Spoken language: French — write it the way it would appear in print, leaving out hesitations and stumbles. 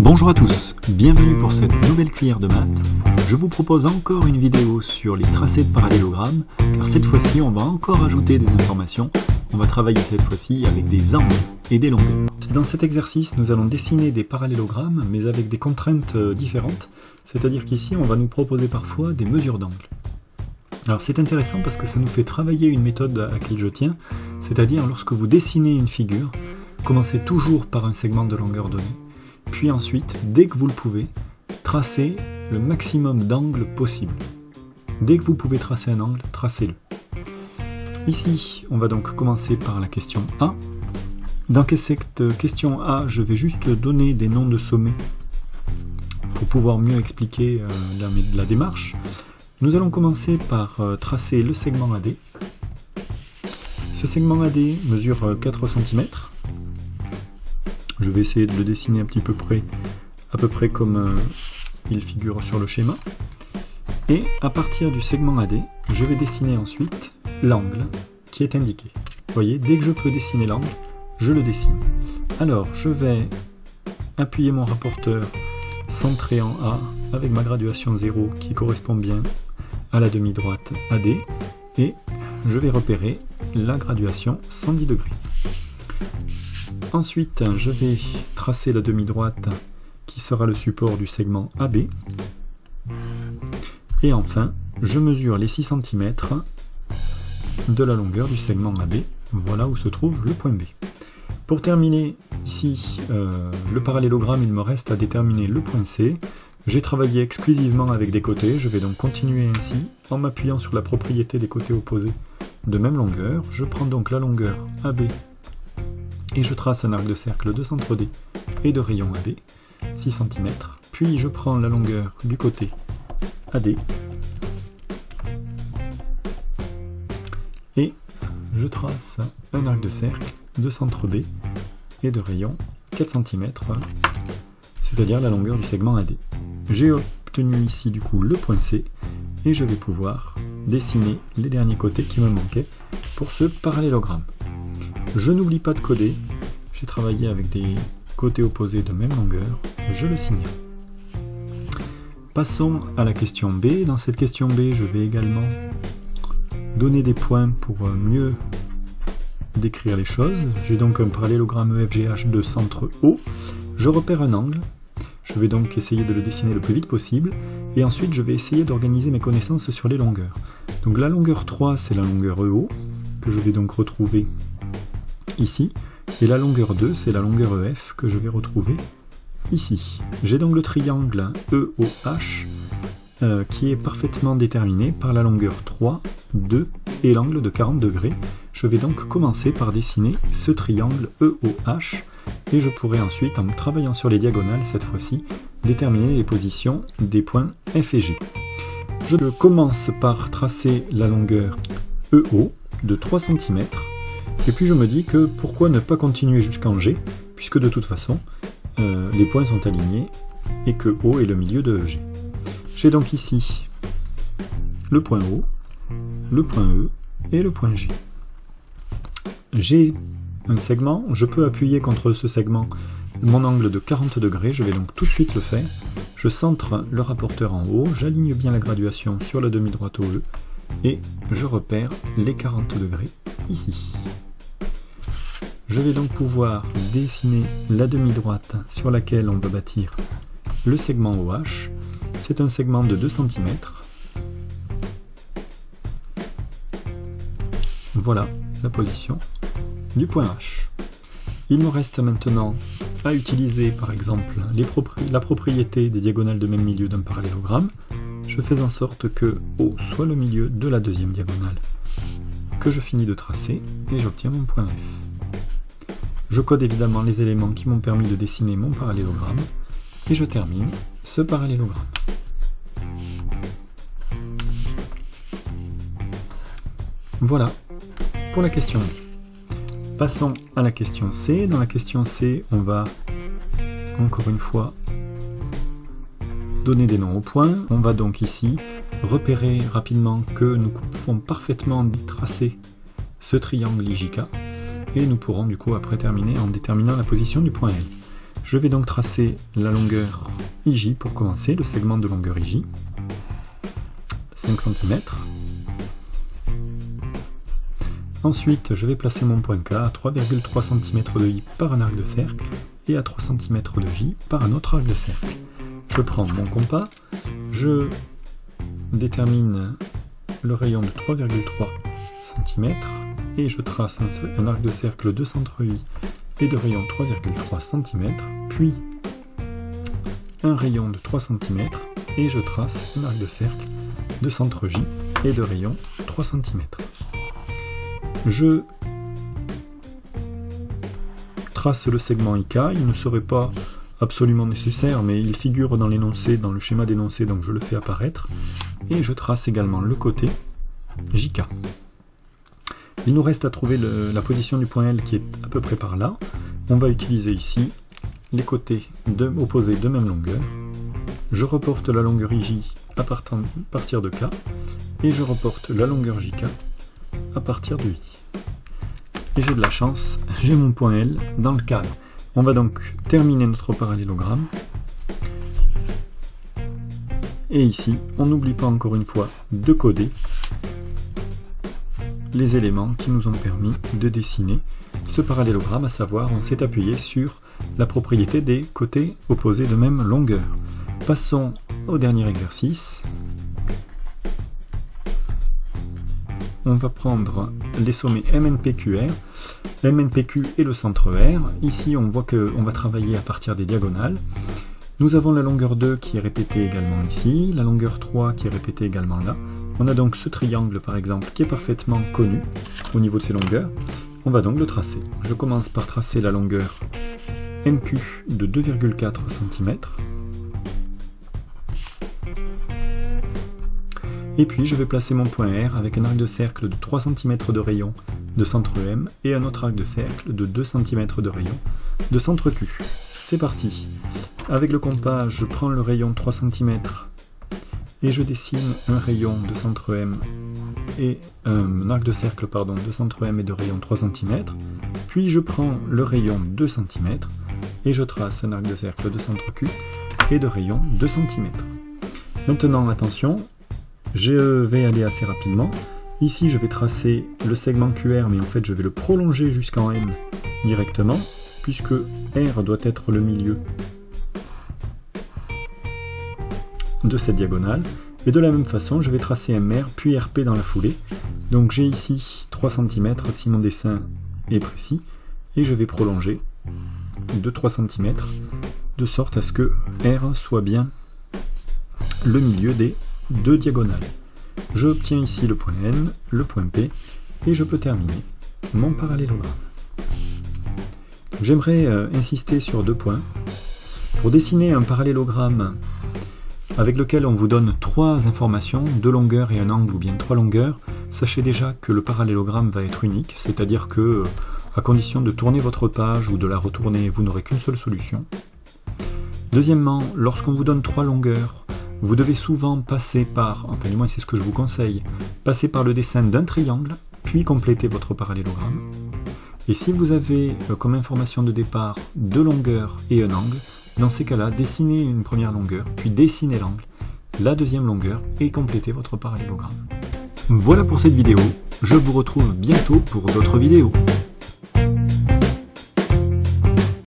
Bonjour à tous, bienvenue pour cette nouvelle cuillère de maths. Je vous propose encore une vidéo sur les tracés de parallélogrammes, car cette fois-ci on va encore ajouter des informations. On va travailler cette fois-ci avec des angles et des longueurs. Dans cet exercice, nous allons dessiner des parallélogrammes, mais avec des contraintes différentes. C'est-à-dire qu'ici, on va nous proposer parfois des mesures d'angle. Alors c'est intéressant parce que ça nous fait travailler une méthode à laquelle je tiens, c'est-à-dire lorsque vous dessinez une figure, commencez toujours par un segment de longueur donnée, puis ensuite, dès que vous le pouvez, tracez le maximum d'angles possible. Dès que vous pouvez tracer un angle, tracez-le. Ici, on va donc commencer par la question A. Dans cette question A, je vais juste donner des noms de sommets pour pouvoir mieux expliquer la démarche. Nous allons commencer par tracer le segment AD. Ce segment AD mesure 4 cm. Je vais essayer de le dessiner à peu près comme il figure sur le schéma. Et à partir du segment AD, je vais dessiner ensuite l'angle qui est indiqué. Vous voyez, dès que je peux dessiner l'angle, je le dessine. Alors, je vais appuyer mon rapporteur centré en A avec ma graduation 0 qui correspond bien à la demi-droite AD et je vais repérer la graduation 110 degrés. Ensuite, je vais tracer la demi-droite qui sera le support du segment AB. Et enfin, je mesure les 6 cm de la longueur du segment AB. Voilà où se trouve le point B. Pour terminer ici le parallélogramme, il me reste à déterminer le point C. J'ai travaillé exclusivement avec des côtés, je vais donc continuer ainsi en m'appuyant sur la propriété des côtés opposés de même longueur. Je prends donc la longueur AB et je trace un arc de cercle de centre D et de rayon AD, 6 cm. Puis je prends la longueur du côté AD et je trace un arc de cercle de centre B et de rayon 4 cm, c'est-à-dire la longueur du segment AD. J'ai obtenu ici du coup le point C et je vais pouvoir dessiner les derniers côtés qui me manquaient pour ce parallélogramme. Je n'oublie pas de coder, j'ai travaillé avec des côtés opposés de même longueur, je le signale. Passons à la question B. Dans cette question B, je vais également donner des points pour mieux décrire les choses. J'ai donc un parallélogramme EFGH de centre O. Je repère un angle. Je vais donc essayer de le dessiner le plus vite possible. Et ensuite, je vais essayer d'organiser mes connaissances sur les longueurs. Donc la longueur 3, c'est la longueur EO, que je vais donc retrouver ici. Et la longueur 2, c'est la longueur EF, que je vais retrouver ici. J'ai donc le triangle EOH qui est parfaitement déterminé par la longueur 3, 2 et l'angle de 40 degrés. Je vais donc commencer par dessiner ce triangle EOH et je pourrai ensuite, en travaillant sur les diagonales cette fois-ci, déterminer les positions des points F et G. Je commence par tracer la longueur EO de 3 cm et puis je me dis que pourquoi ne pas continuer jusqu'en G puisque de toute façon les points sont alignés et que O est le milieu de EG. J'ai donc ici le point O, le point E et le point G. J'ai un segment, je peux appuyer contre ce segment mon angle de 40 degrés, je vais donc tout de suite le faire. Je centre le rapporteur en haut, j'aligne bien la graduation sur la demi-droite OE et je repère les 40 degrés ici. Je vais donc pouvoir dessiner la demi-droite sur laquelle on va bâtir le segment OH. C'est un segment de 2 cm. Voilà la position du point H. Il me reste maintenant à utiliser par exemple la propriété des diagonales de même milieu d'un parallélogramme. Je fais en sorte que O soit le milieu de la deuxième diagonale que je finis de tracer et j'obtiens mon point F. Je code évidemment les éléments qui m'ont permis de dessiner mon parallélogramme et je termine ce parallélogramme. Voilà pour la question B. Passons à la question C. Dans la question C, on va encore une fois donner des noms aux points. On va donc ici repérer rapidement que nous pouvons parfaitement tracer ce triangle IJK et nous pourrons du coup après terminer en déterminant la position du point L. Je vais donc tracer la longueur IJ pour commencer, le segment de longueur IJ, 5 cm. Ensuite, je vais placer mon point K à 3,3 cm de I par un arc de cercle et à 3 cm de J par un autre arc de cercle. Je prends mon compas, je détermine le rayon de 3,3 cm et je trace un arc de cercle de centre I et de rayon 3,3 cm, puis un rayon de 3 cm et je trace un arc de cercle de centre J et de rayon 3 cm. Je trace le segment IK, il ne serait pas absolument nécessaire, mais il figure dans l'énoncé, dans le schéma d'énoncé, donc je le fais apparaître. Et je trace également le côté JK. Il nous reste à trouver la position du point L qui est à peu près par là. On va utiliser ici les côtés opposés de même longueur. Je reporte la longueur IJ à partir de K et je reporte la longueur JK à partir de I. Et j'ai de la chance, j'ai mon point L dans le cadre. On va donc terminer notre parallélogramme. Et ici, on n'oublie pas encore une fois de coder les éléments qui nous ont permis de dessiner ce parallélogramme, à savoir on s'est appuyé sur la propriété des côtés opposés de même longueur. Passons au dernier exercice. On va prendre les sommets MNPQR. MNPQ est le centre R. Ici, on voit qu'on va travailler à partir des diagonales. Nous avons la longueur 2 qui est répétée également ici, la longueur 3 qui est répétée également là. On a donc ce triangle par exemple qui est parfaitement connu au niveau de ses longueurs. On va donc le tracer. Je commence par tracer la longueur MQ de 2,4 cm. Et puis je vais placer mon point R avec un arc de cercle de 3 cm de rayon de centre M et un autre arc de cercle de 2 cm de rayon de centre Q. C'est parti. Avec le compas, je prends le rayon 3 cm et je dessine un rayon de centre M et un arc de cercle de centre M et de rayon 3 cm. Puis je prends le rayon 2 cm et je trace un arc de cercle de centre Q et de rayon 2 cm. Maintenant, attention, je vais aller assez rapidement. Ici, je vais tracer le segment QR, mais en fait, je vais le prolonger jusqu'en M directement, puisque R doit être le milieu de cette diagonale. Et de la même façon, je vais tracer MR, puis RP dans la foulée. Donc j'ai ici 3 cm, si mon dessin est précis, et je vais prolonger de 3 cm, de sorte à ce que R soit bien le milieu des deux diagonales. J'obtiens ici le point N, le point P, et je peux terminer mon parallélogramme. J'aimerais insister sur deux points. Pour dessiner un parallélogramme avec lequel on vous donne trois informations, deux longueurs et un angle, ou bien trois longueurs, sachez déjà que le parallélogramme va être unique, c'est-à-dire que, à condition de tourner votre page ou de la retourner, vous n'aurez qu'une seule solution. Deuxièmement, lorsqu'on vous donne trois longueurs, vous devez souvent passer par, enfin du moins c'est ce que je vous conseille, passer par le dessin d'un triangle, puis compléter votre parallélogramme. Et si vous avez comme information de départ deux longueurs et un angle, dans ces cas-là, dessinez une première longueur, puis dessinez l'angle, la deuxième longueur, et complétez votre parallélogramme. Voilà pour cette vidéo, je vous retrouve bientôt pour d'autres vidéos.